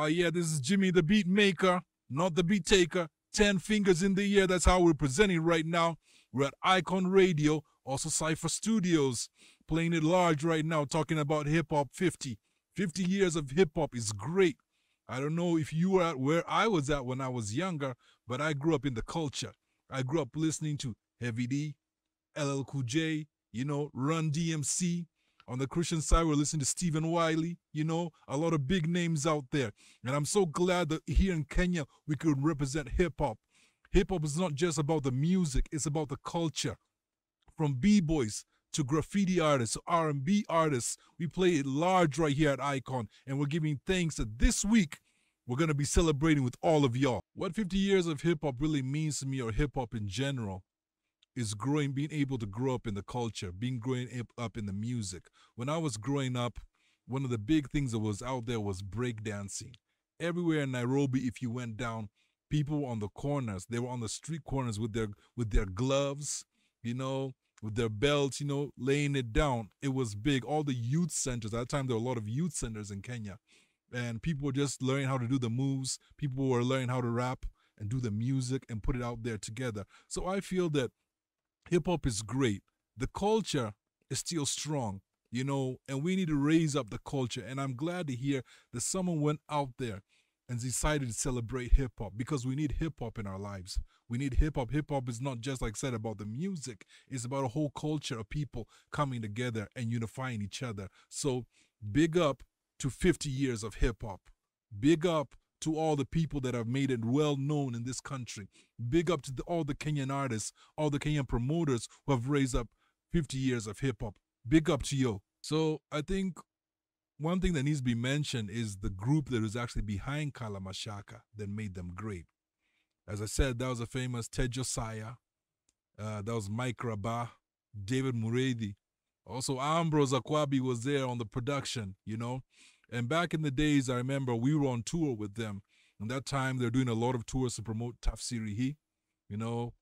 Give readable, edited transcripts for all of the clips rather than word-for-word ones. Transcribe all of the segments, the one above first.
Oh yeah, this is Jimmy the Beatmaker, not the beat taker. 10 fingers in the air, that's how we're presenting right now. We're at Icon Radio, also Cypher Studios, playing it large right now, talking about hip hop 50. 50 years of hip hop is great. I don't know if you were at where I was at when I was younger, but I grew up in the culture. I grew up listening to Heavy D, LL Cool J, Run DMC. On the Christian side, we're listening to Stephen Wiley, a lot of big names out there. And I'm so glad that here in Kenya, we could represent hip-hop. Hip-hop is not just about the music, it's about the culture. From B-boys to graffiti artists, to R&B artists, we play it large right here at Icon. And we're giving thanks that this week, we're going to be celebrating with all of y'all. What 50 years of hip-hop really means to me, or hip-hop in general, is being able to grow up in the culture, growing up in the music. When I was growing up, one of the big things that was out there was breakdancing. Everywhere in Nairobi, if you went down, people were on the corners. They were on the street corners with their gloves, with their belts, laying it down. It was big. All the youth centers, at that time there were a lot of youth centers in Kenya. And people were just learning how to do the moves. People were learning how to rap and do the music and put it out there together. So I feel that hip-hop is great. The culture is still strong, and we need to raise up the culture. And I'm glad to hear that someone went out there and decided to celebrate hip-hop, because we need hip-hop in our lives. We need hip-hop. Hip-hop is not just, like I said, about the music. It's about a whole culture of people coming together and unifying each other. So big up to 50 years of hip-hop. Big up to all the people that have made it well known in this country. Big up to all the Kenyan artists, all the Kenyan promoters who have raised up 50 years of hip-hop. Big up to you. So I think one thing that needs to be mentioned is the group that was actually behind Kalamashaka that made them great. As I said, that was a famous Ted Josiah. That was Mike Rabah, David Muredi. Also, Ambrose Akwabi was there on the production, And back in the days, I remember we were on tour with them. And that time, they were doing a lot of tours to promote Tafsiri,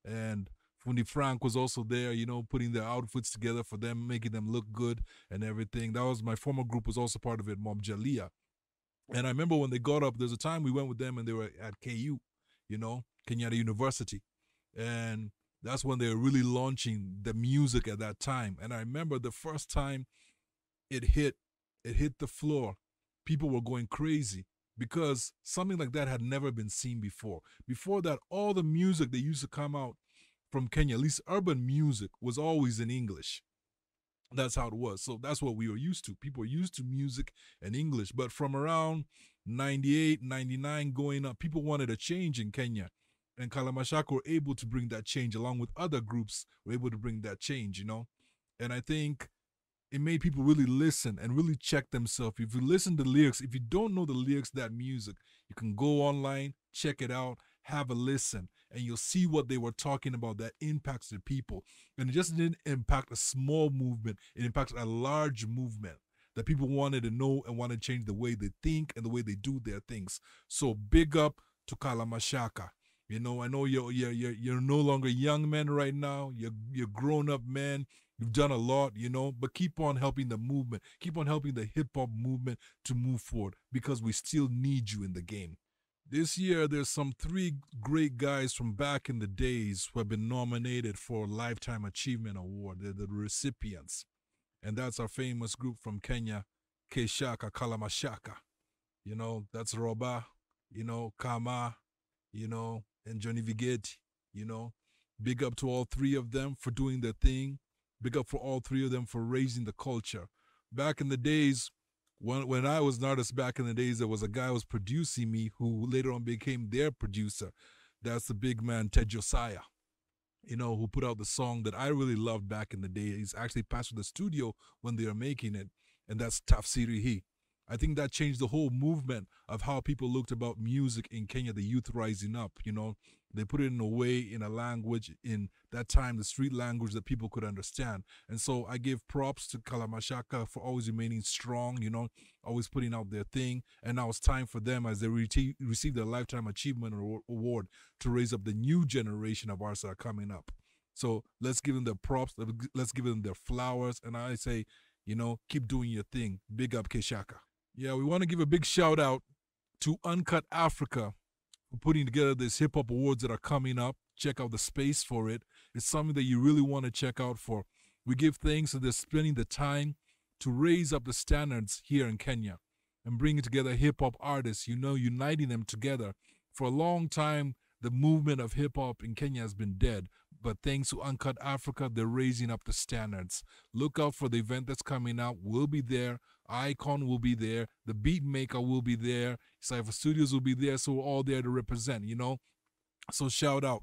and Fundi Frank was also there, putting their outfits together for them, making them look good and everything. That was my former group was also part of it, Mob Jalia. And I remember when they got up, there's a time we went with them and they were at KU, Kenyatta University. And that's when they were really launching the music at that time. And I remember the first time it hit the floor, people were going crazy because something like that had never been seen before. Before that, all the music that used to come out from Kenya, at least urban music, was always in English. That's how it was. So that's what we were used to. People were used to music in English. But from around 98, 99 going up, people wanted a change in Kenya. And Kalamashaka were able to bring that change along with other groups were able to bring that change, And I think it made people really listen and really check themselves. If you listen to the lyrics, if you don't know the lyrics to that music, you can go online, check it out, have a listen, and you'll see what they were talking about that impacts the people. And it just didn't impact a small movement. It impacted a large movement that people wanted to know and want to change the way they think and the way they do their things. So big up to Kalamashaka. I know you're no longer young men right now. You're grown up men. You've done a lot, but keep on helping the movement. Keep on helping the hip-hop movement to move forward because we still need you in the game. This year, there's some 3 great guys from back in the days who have been nominated for Lifetime Achievement Award. They're the recipients. And that's our famous group from Kenya, Keshaka, Kalamashaka. That's Roba, Kama, and Johnny Vigeti, Big up to all 3 of them for doing their thing. Big up for all 3 of them for raising the culture. Back in the days, when I was an artist back in the days, there was a guy who was producing me who later on became their producer. That's the big man, Ted Josiah, who put out the song that I really loved back in the day. He's actually passed through the studio when they were making it, and that's Tafsiri. I think that changed the whole movement of how people looked about music in Kenya, the youth rising up, They put it in a way, in a language, in that time, the street language that people could understand. And so I give props to Kalamashaka for always remaining strong, always putting out their thing. And now it's time for them, as they receive their Lifetime Achievement Award, to raise up the new generation of artists that are coming up. So let's give them their props. Let's give them their flowers. And I say, keep doing your thing. Big up Keshaka. Yeah, we want to give a big shout out to Uncut Africa for putting together this hip hop awards that are coming up. Check out the space for it. It's something that you really want to check out for. We give thanks that they're spending the time to raise up the standards here in Kenya and bringing together hip hop artists, uniting them together. For a long time, the movement of hip hop in Kenya has been dead. But thanks to Uncut Africa, they're raising up the standards. Look out for the event that's coming out. We'll be there. Icon will be there. The Beatmekah will be there. Cypher Studios will be there. So we're all there to represent, So shout out.